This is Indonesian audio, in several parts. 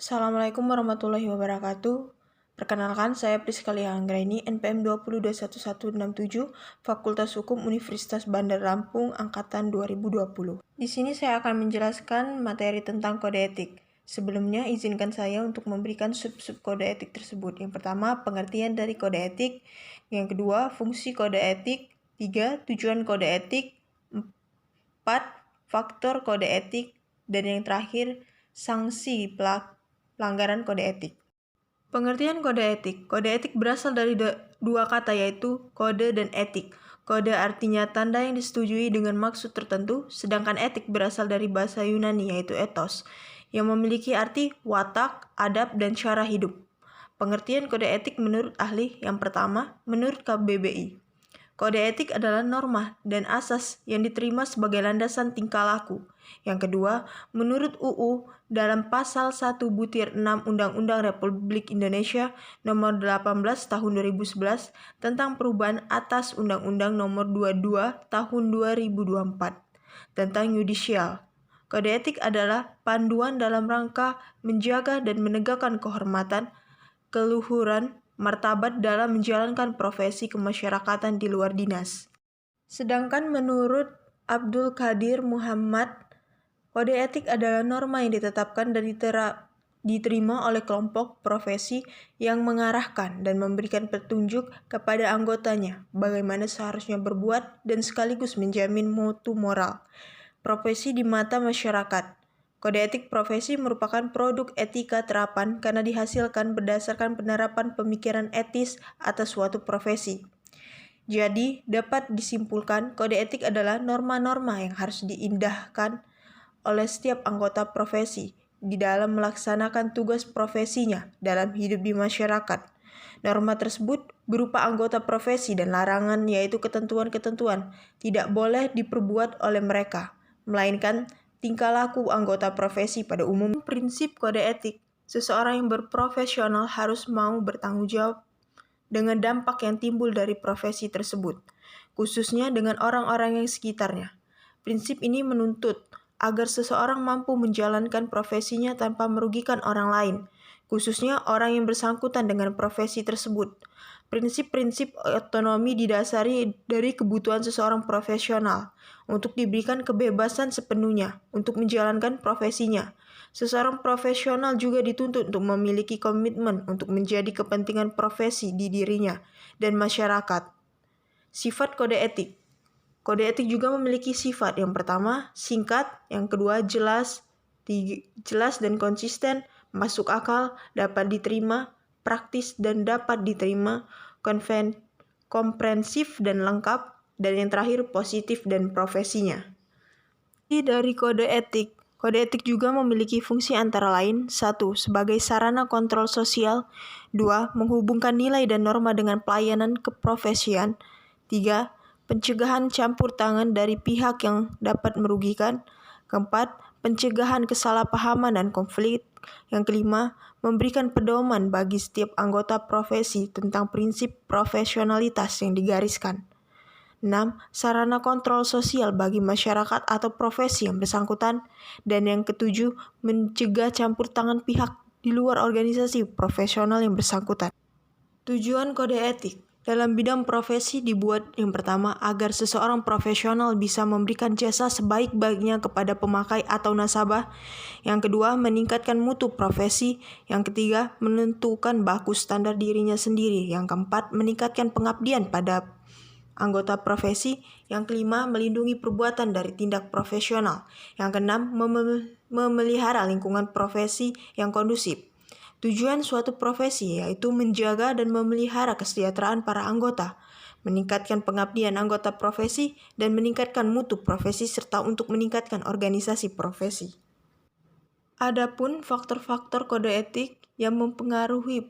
Assalamualaikum warahmatullahi wabarakatuh. Perkenalkan, saya Priska Lia Anggraini, NPM 20211167, Fakultas Hukum Universitas Bandar Lampung, Angkatan 2020. Di sini saya akan menjelaskan materi tentang kode etik. Sebelumnya, izinkan saya untuk memberikan sub-sub kode etik tersebut. Yang pertama, pengertian dari kode etik. Yang kedua, fungsi kode etik. 3. Tujuan kode etik. 4. Faktor kode etik. Dan yang terakhir, sanksi pelanggaran kode etik. Pengertian kode etik. Kode etik berasal dari dua kata, yaitu kode dan etik. Kode artinya tanda yang disetujui dengan maksud tertentu, sedangkan etik berasal dari bahasa Yunani, yaitu ethos, yang memiliki arti watak, adab, dan cara hidup. Pengertian kode etik menurut ahli. Yang pertama, menurut KBBI. Kode etik adalah norma dan asas yang diterima sebagai landasan tingkah laku. Yang kedua, menurut UU dalam pasal 1/6 Undang-Undang Republik Indonesia Nomor 18 Tahun 2011 tentang perubahan atas Undang-Undang Nomor 22 Tahun 2024 tentang yudisial. Kode etik adalah panduan dalam rangka menjaga dan menegakkan kehormatan, keluhuran, martabat dalam menjalankan profesi kemasyarakatan di luar dinas. Sedangkan menurut Abdul Qadir Muhammad, kode etik adalah norma yang ditetapkan dan diterima oleh kelompok profesi yang mengarahkan dan memberikan petunjuk kepada anggotanya bagaimana seharusnya berbuat dan sekaligus menjamin mutu moral profesi di mata masyarakat. Kode etik profesi merupakan produk etika terapan karena dihasilkan berdasarkan penerapan pemikiran etis atas suatu profesi. Jadi, dapat disimpulkan kode etik adalah norma-norma yang harus diindahkan oleh setiap anggota profesi di dalam melaksanakan tugas profesinya dalam hidup di masyarakat. Norma tersebut berupa anggota profesi dan larangan, yaitu ketentuan-ketentuan tidak boleh diperbuat oleh mereka, melainkan tingkah laku anggota profesi pada umum. Prinsip kode etik, seseorang yang berprofesional harus mau bertanggung jawab dengan dampak yang timbul dari profesi tersebut, khususnya dengan orang-orang yang sekitarnya. Prinsip ini menuntut agar seseorang mampu menjalankan profesinya tanpa merugikan orang lain, khususnya orang yang bersangkutan dengan profesi tersebut. Prinsip-prinsip otonomi didasari dari kebutuhan seseorang profesional untuk diberikan kebebasan sepenuhnya untuk menjalankan profesinya. Seseorang profesional juga dituntut untuk memiliki komitmen untuk menjadi kepentingan profesi di dirinya dan masyarakat. Sifat kode etik. Kode etik juga memiliki sifat. Yang pertama, singkat. Yang kedua, jelas dan konsisten, masuk akal, dapat diterima, praktis dan dapat diterima, komprehensif dan lengkap, dan yang terakhir positif dan profesinya. Dari kode etik. Kode etik juga memiliki fungsi antara lain: 1. Sebagai sarana kontrol sosial. 2. Menghubungkan nilai dan norma dengan pelayanan keprofesian. 3. Pencegahan campur tangan dari pihak yang dapat merugikan. Keempat, pencegahan kesalahpahaman dan konflik. Yang kelima, memberikan pedoman bagi setiap anggota profesi tentang prinsip profesionalitas yang digariskan. 6. Sarana kontrol sosial bagi masyarakat atau profesi yang bersangkutan. Dan yang ketujuh, mencegah campur tangan pihak di luar organisasi profesional yang bersangkutan. Tujuan kode etik dalam bidang profesi dibuat yang pertama agar seseorang profesional bisa memberikan jasa sebaik-baiknya kepada pemakai atau nasabah. Yang kedua, meningkatkan mutu profesi. Yang ketiga, menentukan baku standar dirinya sendiri. Yang keempat, meningkatkan pengabdian pada anggota profesi. Yang kelima, melindungi perbuatan dari tindak profesional. Yang keenam, memelihara lingkungan profesi yang kondusif. Tujuan suatu profesi yaitu menjaga dan memelihara kesejahteraan para anggota, meningkatkan pengabdian anggota profesi, dan meningkatkan mutu profesi serta untuk meningkatkan organisasi profesi. Adapun faktor-faktor kode etik yang mempengaruhi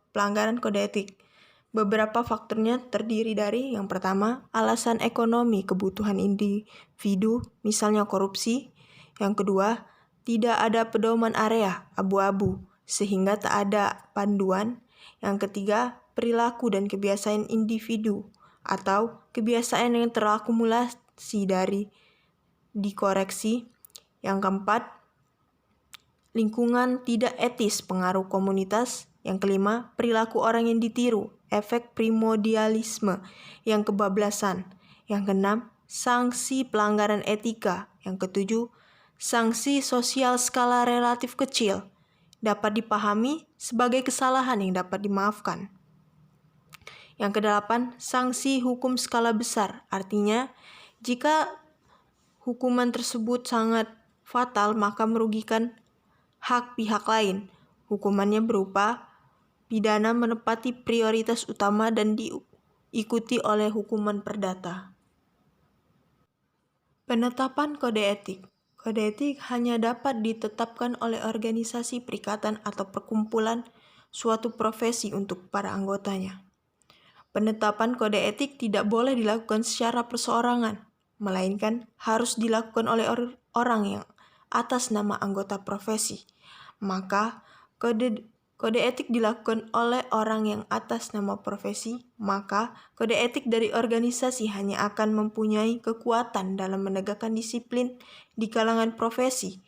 pelanggaran kode etik. Beberapa faktornya terdiri dari: yang pertama, alasan ekonomi kebutuhan individu, misalnya korupsi. Yang kedua, tidak ada pedoman area, abu-abu, sehingga tak ada panduan. Yang ketiga, perilaku dan kebiasaan individu atau kebiasaan yang terakumulasi dari dikoreksi. Yang keempat, lingkungan tidak etis, pengaruh komunitas. Yang kelima, perilaku orang yang ditiru, efek primordialisme, yang kebablasan. Yang keenam, sanksi pelanggaran etika. Yang ketujuh, sanksi sosial skala relatif kecil, dapat dipahami sebagai kesalahan yang dapat dimaafkan. Yang kedelapan, sanksi hukum skala besar. Artinya, jika hukuman tersebut sangat fatal, maka merugikan hak pihak lain. Hukumannya berupa pidana menepati prioritas utama dan diikuti oleh hukuman perdata. Penetapan kode etik. Kode etik hanya dapat ditetapkan oleh organisasi, perikatan, atau perkumpulan suatu profesi untuk para anggotanya. Penetapan kode etik tidak boleh dilakukan secara perseorangan, melainkan harus dilakukan oleh orang yang atas nama anggota profesi. Maka, kode etik dilakukan oleh orang yang atas nama profesi, maka kode etik dari organisasi hanya akan mempunyai kekuatan dalam menegakkan disiplin di kalangan profesi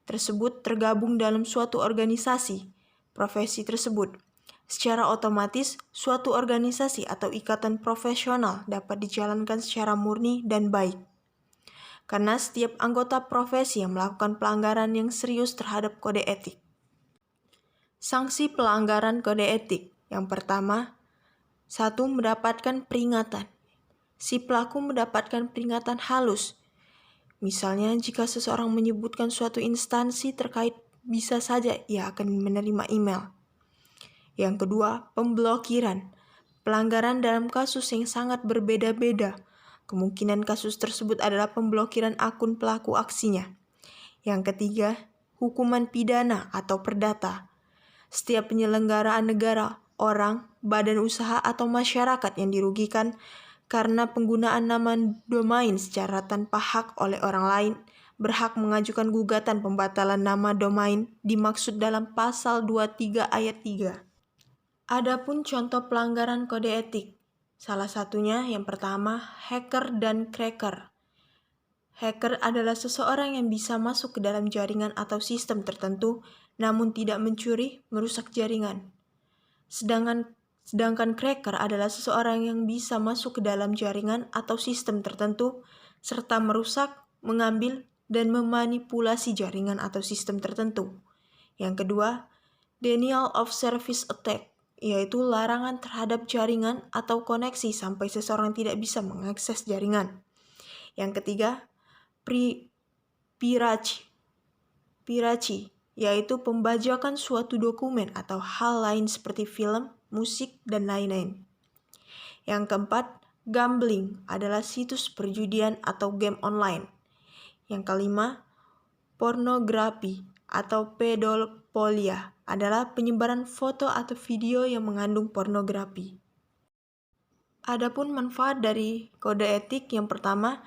tersebut tergabung dalam suatu organisasi profesi tersebut. Secara otomatis, suatu organisasi atau ikatan profesional dapat dijalankan secara murni dan baik. Karena setiap anggota profesi yang melakukan pelanggaran yang serius terhadap kode etik. Sanksi pelanggaran kode etik. Yang pertama, 1. Mendapatkan peringatan. Si pelaku mendapatkan peringatan halus. Misalnya, jika seseorang menyebutkan suatu instansi terkait, bisa saja ia akan menerima email. Yang kedua, pemblokiran. Pelanggaran dalam kasus yang sangat berbeda-beda. Kemungkinan kasus tersebut adalah pemblokiran akun pelaku aksinya. Yang ketiga, hukuman pidana atau perdata. Setiap penyelenggaraan negara, orang, badan usaha, atau masyarakat yang dirugikan karena penggunaan nama domain secara tanpa hak oleh orang lain, berhak mengajukan gugatan pembatalan nama domain dimaksud dalam pasal 23 ayat 3. Adapun contoh pelanggaran kode etik, salah satunya yang pertama, hacker dan cracker. Hacker adalah seseorang yang bisa masuk ke dalam jaringan atau sistem tertentu, namun tidak mencuri, merusak jaringan. Sedangkan cracker adalah seseorang yang bisa masuk ke dalam jaringan atau sistem tertentu, serta merusak, mengambil, dan memanipulasi jaringan atau sistem tertentu. Yang kedua, denial of service attack, yaitu larangan terhadap jaringan atau koneksi sampai seseorang tidak bisa mengakses jaringan. Yang ketiga, piracy, yaitu pembajakan suatu dokumen atau hal lain seperti film, musik, dan lain-lain. Yang keempat, gambling adalah situs perjudian atau game online. Yang kelima, pornografi atau pedofilia adalah penyebaran foto atau video yang mengandung pornografi. Adapun manfaat dari kode etik, yang pertama,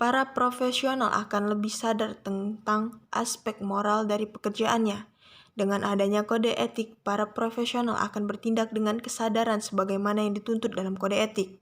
para profesional akan lebih sadar tentang aspek moral dari pekerjaannya. Dengan adanya kode etik, para profesional akan bertindak dengan kesadaran sebagaimana yang dituntut dalam kode etik.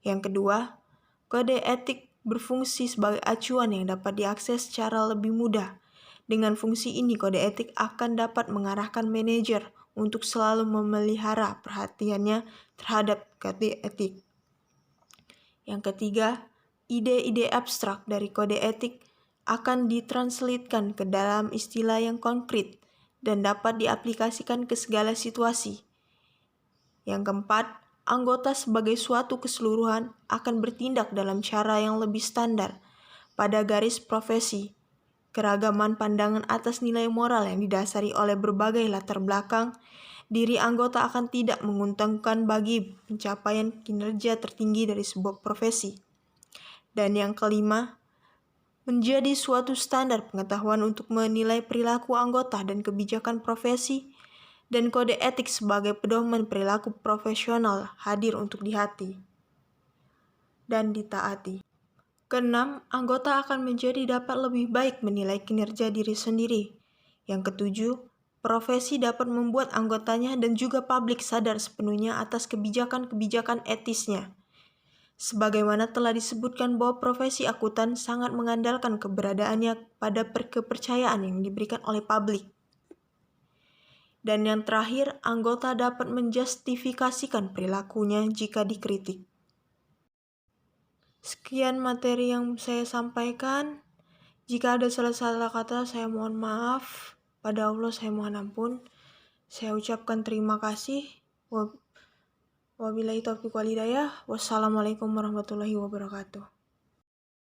Yang kedua, kode etik berfungsi sebagai acuan yang dapat diakses secara lebih mudah. Dengan fungsi ini, kode etik akan dapat mengarahkan manajer untuk selalu memelihara perhatiannya terhadap kode etik. Yang ketiga, ide-ide abstrak dari kode etik akan ditranslitkan ke dalam istilah yang konkret dan dapat diaplikasikan ke segala situasi. Yang keempat, anggota sebagai suatu keseluruhan akan bertindak dalam cara yang lebih standar pada garis profesi. Keragaman pandangan atas nilai moral yang didasari oleh berbagai latar belakang, diri anggota akan tidak menguntungkan bagi pencapaian kinerja tertinggi dari sebuah profesi. Dan yang kelima, menjadi suatu standar pengetahuan untuk menilai perilaku anggota dan kebijakan profesi, dan kode etik sebagai pedoman perilaku profesional hadir untuk dihati dan ditaati. Keenam, anggota akan menjadi dapat lebih baik menilai kinerja diri sendiri. Yang ketujuh, profesi dapat membuat anggotanya dan juga publik sadar sepenuhnya atas kebijakan-kebijakan etisnya. Sebagaimana telah disebutkan bahwa profesi akuntan sangat mengandalkan keberadaannya pada kepercayaan yang diberikan oleh publik. Dan yang terakhir, anggota dapat menjustifikasikan perilakunya jika dikritik. Sekian materi yang saya sampaikan. Jika ada salah-salah kata, saya mohon maaf. Pada Allah saya mohon ampun. Saya ucapkan terima kasih. Wabillahi taufiq wal hidayah. Wassalamualaikum warahmatullahi wabarakatuh.